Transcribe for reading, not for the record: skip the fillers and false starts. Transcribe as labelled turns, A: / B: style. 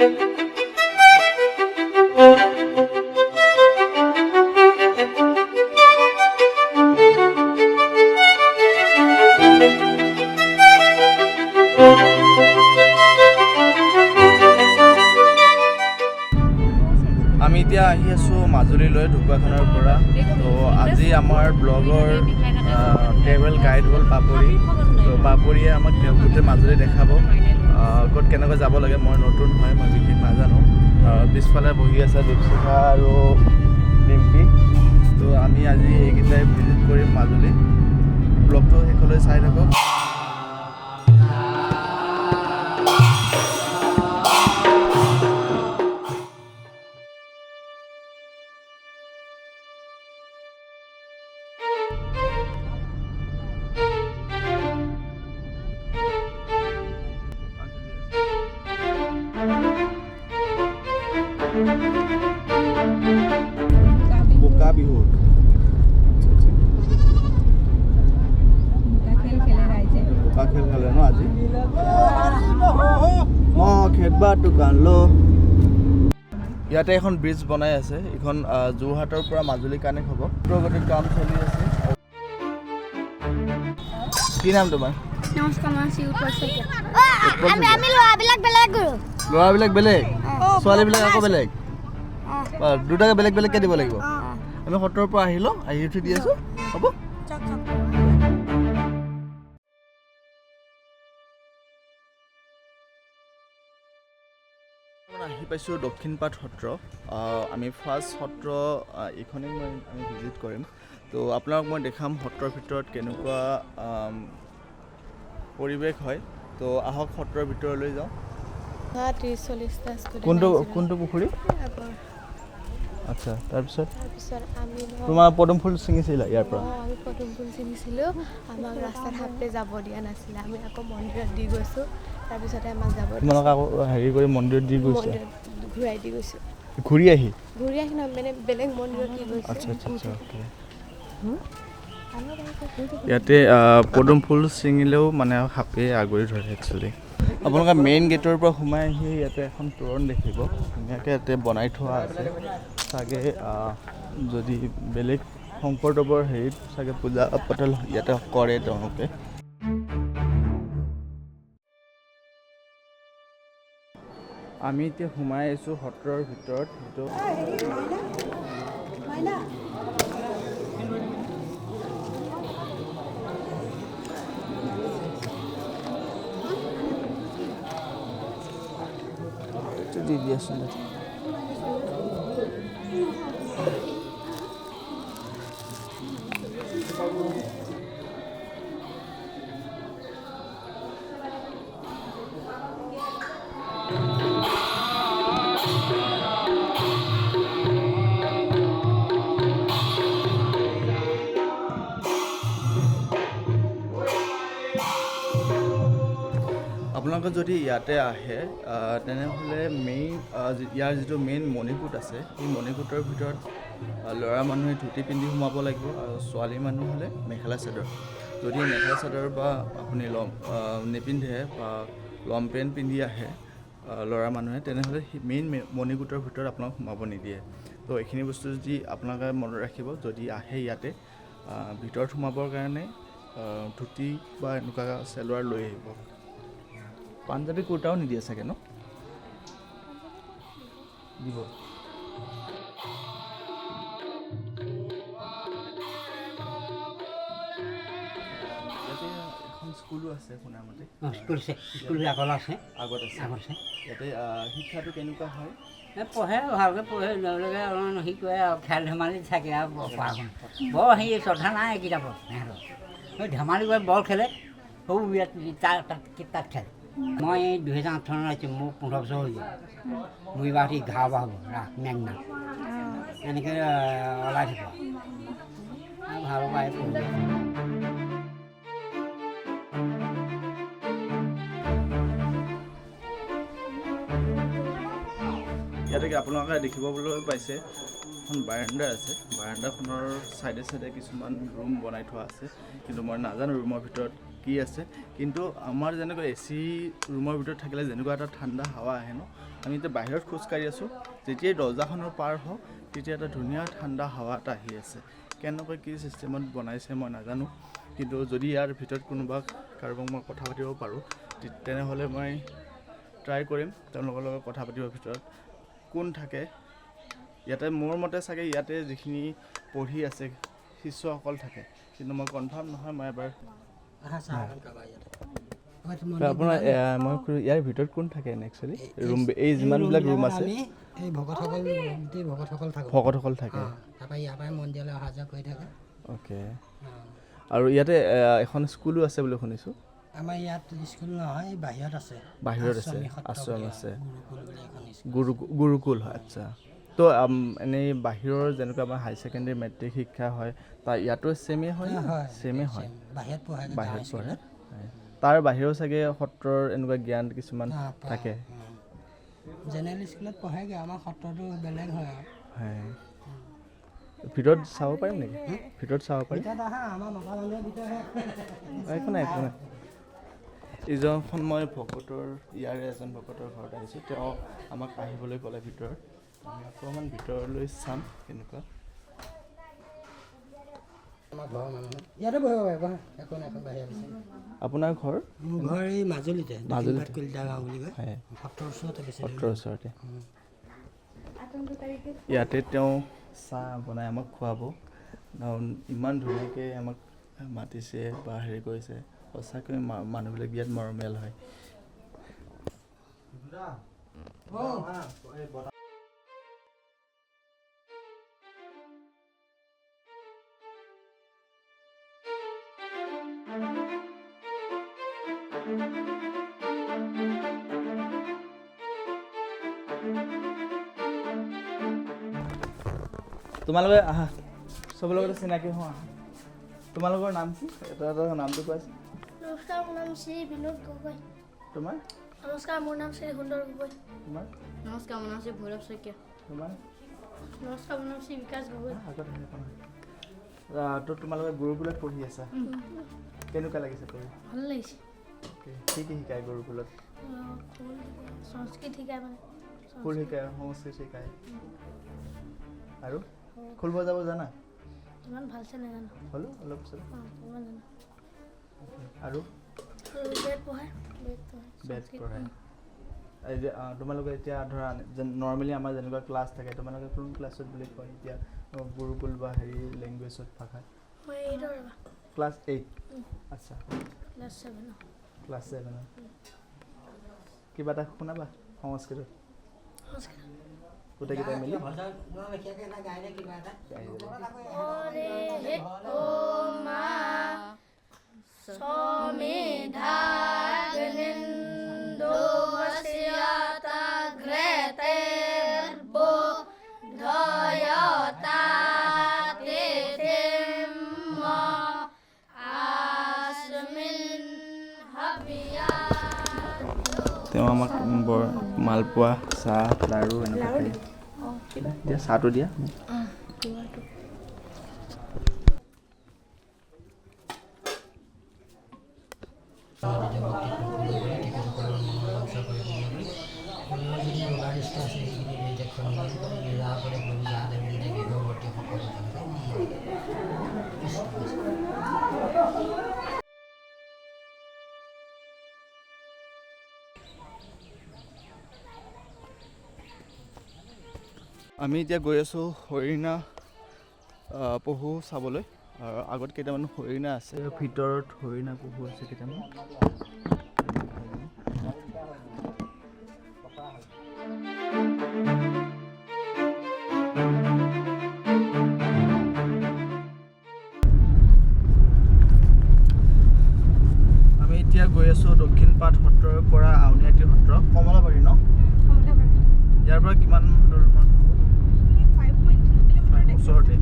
A: আমি এতিয়া আহি আছোঁ মাজুলীলৈ ঢকুৱাখানাৰ পৰা। তো আজি আমাৰ ব্লগৰ ট্ৰেভেল গাইড হ'ল পাপৰি। তো পাপৰিয়ে আমাক গোটেই মাজুলী দেখাব, ক'ত কেনেকৈ যাব লাগে। মই নতুন হয়, মই বিশেষ নাজানো। পিছফালে বহি আছে দীপশিখা আৰু ডিম্পি। তো আমি আজি এইকেইটাই ভিজিট কৰিম মাজুলী। ব্লগটো শেষলৈ চাই থাকক। বোকা বিহু বোকা খেল খেলে ন আজি। খেদবা দোকান ল। ইয়াতে এখন ব্ৰিজ বনাই আছে। এইখন যোৰহাটৰ পৰা মাজুলী কানেক্ট হ'ব। প্ৰগতিৰ কাম চলি আছে। কি নাম তোমাৰ? ল'ৰাবিলাক বেলেগ, ছোৱালীবিলাক আকৌ বেলেগ। দুটাকে বেলেগ বেলেগকৈ দিব লাগিব। আমি সত্ৰৰ পৰা আহিলোঁ, আহি উঠি দি আছোঁ। হ'ব। আহি পাইছোঁ দক্ষিণপাট সত্ৰ। আমি ফাৰ্ষ্ট সত্ৰ এইখনেই আমি ভিজিট কৰিম। তো আপোনালোক মই দেখাম সত্ৰৰ ভিতৰত কেনেকুৱা পৰিৱেশ হয়। তো আহক সত্ৰৰ ভিতৰলৈ যাওঁ। কোনটো পুখুৰী? আচ্ছা, তাৰপিছত তোমাৰ পদুম ফুল ছিঙিছিলা ইয়াৰ পৰা?
B: আমি পদুম ফুল ছিঙিছিলোঁ। আমাক ৰাস্তাত হাতে যাব দিয়া নাছিলে। আমি আকৌ মন্দিৰত দি গৈছোঁ। তাৰপিছতে আমাক যাব
A: তোমালোক আকৌ হেৰি কৰি মন্দিৰত দি গৈছে?
B: ঘূৰাই দি গৈছোঁ।
A: ঘূৰি আহি
B: নহয়, মানে বেলেগ মন্দিৰত দি গৈছোঁ।
A: আচ্ছা আচ্ছা আচ্ছা, অ'কে। ইয়াতে পদুম ফুল ছিঙিলেও মানে সাপে আগুৰি ধৰে একচুৱেলি। আপোনালোকে মেইন গেটৰ পৰা সোমাই আহি ইয়াতে এখন তোৰণ দেখিব। ধুনীয়াকৈ ইয়াতে বনাই থোৱা আছে। চাগে যদি বেলেগ শংকৰদেৱৰ হেৰিত চাগে পূজা পাতল ইয়াতে কৰে তেওঁলোকে। আমি এতিয়া সোমাই আহিছোঁ সত্ৰৰ ভিতৰত। দি দিয়াচোন। আপোনালোকে যদি ইয়াতে আহে তেনেহ'লে ইয়াৰ যিটো মেইন মণিকূট আছে, সেই মণিকূটৰ ভিতৰত ল'ৰা মানুহে ধুতি পিন্ধি সোমাব লাগিব আৰু ছোৱালী মানুহ হ'লে মেখেলা চাদৰ। যদি মেখেলা চাদৰ বা আপুনি নিপিন্ধে বা লং পেণ্ট পিন্ধি আহে ল'ৰা মানুহে, তেনেহ'লে মেইন মণিকূটৰ ভিতৰত আপোনাক সোমাব নিদিয়ে। তো এইখিনি বস্তু যদি আপোনালোকে মনত ৰাখিব, যদি আহে ইয়াতে ভিতৰত সোমাবৰ কাৰণে ধুতি বা এনেকুৱা চেলোৱাৰ লৈ আহিব। পাঞ্জাবী কুৰ্তাও নিদিয়ে চাগে ন? দিব। ইয়াতে এখন স্কুলো আছে শুনামতে।
C: স্কুল আগত আছে।
A: ইয়াতে শিক্ষাটো কেনেকুৱা হয়?
C: পঢ়ে ভালকৈ পঢ়ে, ল'ৰাবিলাকে অলপমান শিকোৱে আৰু খেল ধেমালি থাকে আৰু পঢ়া শুনা বৰ হেৰি শ্ৰদ্ধা নাই কিতাপত। সিহঁতৰ ধেমালি কৰে, বল খেলে, সৰু তাত খেলে। মই 2008 চনত আহিছোঁ, মোৰ 15 বছৰ হৈ গ'ল। মোৰ এইবাৰ 11 বাৰ হ'ব মেঘনা। এনেকৈ ওলাই থাকোঁ ভাল পায় পঢ়িব।
A: ইয়াতে আপোনালোকে দেখিবলৈ পাইছে এখন বাৰাণ্ডা আছে। বাৰাণ্ডাখনৰ চাইডে চাইডে কিছুমান ৰুম বনাই থোৱা আছে, কিন্তু মই নাজানো ৰুমৰ ভিতৰত কি আছে। কিন্তু আমাৰ যেনেকৈ AC ৰুমৰ ভিতৰত থাকিলে যেনেকুৱা এটা ঠাণ্ডা হাৱা আহে ন, আমি এতিয়া বাহিৰত খোজকাঢ়ি আছোঁ। যেতিয়াই দৰ্জাখনৰ পাৰ হওঁ তেতিয়া এটা ধুনীয়া ঠাণ্ডা হাৱা এটা আহি আছে। কেনেকৈ কি চিষ্টেমত বনাইছে মই নাজানো, কিন্তু যদি ইয়াৰ ভিতৰত কোনোবা কাৰোবাক মই কথা পাতিব পাৰোঁ তেনেহ'লে মই ট্ৰাই কৰিম তেওঁলোকৰ লগত কথা পাতিবৰ ভিতৰত কোন থাকে। ইয়াতে মোৰ মতে চাগে ইয়াতে যিখিনি পঢ়ি আছে শিষ্যসকল থাকে, কিন্তু মই কনফাৰ্ম নহয়। মই এবাৰ আপোনাৰ মই ইয়াৰ ভিতৰত কোন থাকে একচুৱেলি ৰুম, এই যিমানবিলাক ৰুম আছে
D: এই ভকতসকল গোটেই ভকতসকল থাকে।
A: ভকতসকল থাকে।
D: তাৰপৰা ইয়াৰ পৰাই মন্দিৰলৈ অহা যোৱা কৰি থাকে।
A: অ'কে। আৰু ইয়াতে এখন স্কুলো আছে বুলি শুনিছোঁ।
D: আমাৰ ইয়াত স্কুল নহয়, বাহিৰত আছে।
A: বাহিৰত আছে, আশ্ৰম আছে,
D: গুৰুকুল।
A: গুৰুকুল হয়। আচ্ছা। তো এনেই বাহিৰৰ যেনেকুৱা আমাৰ হাই ছেকেণ্ডেৰী মেট্ৰিক শিক্ষা হয় তাৰ ইয়াতো ছেমেই হয়? ছেমেই হয়,
D: বাহিৰত পঢ়ে।
A: বাহিৰত পঢ়ে। তাৰ বাহিৰেও চাগে সত্ৰৰ এনেকুৱা জ্ঞান কিছুমান থাকে।
D: জেনেৰেল স্কুলত পঢ়েগৈ, আমাৰ সত্ৰটো বেলেগ হয় আৰু।
A: হয়। ভিতৰত চাব পাৰিম নেকি? ভিতৰত চাব পাৰিম?
D: ভিতৰত আহা, আমাৰ মতা মানুহৰ ভিতৰত
A: একো নাই, একো নাই। ইজনখন মই ভকতৰ, ইয়াৰে এজন ভকতৰ ঘৰত আহিছোঁ। তেওঁ আমাক আহিবলৈ ক'লে ভিতৰত। আমি অকণমান ভিতৰলৈ চাম কেনেকুৱা।
D: আমাৰ ঘৰৰ মানুহ ইয়াতে বহিব পাৰিব। একো নাই, এখন বাহিৰত আছে।
A: আপোনাৰ ঘৰ?
D: মোৰ ঘৰ এই মাজুলীতে, কলিতা গাঁও বুলি কয়।
A: হয়,
D: সত্ৰৰ ওচৰতে, বেছি
A: সত্ৰৰ ওচৰতে। ইয়াতে তেওঁ চাহ বনাই আমাক খুৱাব। ইমান ধুনীয়াকৈ আমাক মাতিছে বা হেৰি কৰিছে। সঁচাকৈ মানুহবিলাক বিৰাট মৰমীয়াল হয়। তোমালোকে আহা, চবৰ লগতে চিনাকি হওঁ। আহা, তোমালোকৰ নাম কি? এটা নামটো কোৱাচোন।
E: নমস্কাৰ, মোৰ নাম শ্ৰী বিনোদ গগৈ।
A: তোমাৰ?
E: নমস্কাৰ, মোৰ নাম শ্ৰী সুন্দৰ গগৈ।
A: তোমাৰ?
E: নমস্কাৰ, মোৰ নাম শ্ৰী ভৈৰৱ শইকীয়া।
A: তোমাৰ?
E: নমস্কাৰ, মোৰ নাম শ্ৰী বিকাশ গগৈ।
A: তো তোমালোকে গুৰুকুলত পঢ়ি আছা, কেনেকুৱা লাগিছে পঢ়ি?
E: ভাল লাগিছে।
A: কি কি শিকায় গুৰুকুলত?
E: সংস্কৃত শিকায়, মানে
A: খোল শিকায়, সংস্কৃত শিকায়, আৰু খোল বজাব জানা?
E: ইমান ভালছে নাজানো।
A: হ'লেও অলপ চলপ।
E: ইমান জানো।
A: আৰু
E: বেদ পঢ়ায়।
A: বেদ পঢ়ায়। এই যে তোমালোকে এতিয়া ধৰা নৰ্মেলি আমাৰ যেনেকুৱা ক্লাছ থাকে, তোমালোকে কোন ক্লাছত বুলি কয় এতিয়া গুৰুকুল বা হেৰি লেংগুৱেজত ভাষাত?
E: মই 8ৰ ৰ'বা।
A: ক্লাছ 8? আচ্ছা,
E: ক্লাছ 7ৰ।
A: ক্লাছ 7ৰ। কিবা এটা শুনাবা সংস্কৃতত?
E: সংস্কৃত।
A: গোটেইকেইটাই মিলি
D: কিবা এটা
E: হৰে হে ও মা সমেধাগ্নিন্দো বস্যাতা ঘ্ৰেতেৰ্বো ধয়তা তেতেম আস্মিন হাবিয়া।
A: তেওঁ আমাক বৰ মালপোৱা, চাহ, লাড়ু এনেকুৱা দিয়া। চাহটো দিয়া। আমি এতিয়া গৈ আছোঁ হৰিণা পহু চাবলৈ। আগত কেইটামান হৰিণা আছে, ভিতৰত হৰিণা পহু আছে কেইটামান। আমি এতিয়া গৈ আছোঁ দক্ষিণপাট সত্ৰৰ পৰা আউনীআটী সত্ৰ, কমলাবাৰী ন? ইয়াৰ পৰা কিমান দূৰ মান? 5.3 কিলোমিটাৰ ওচৰতে।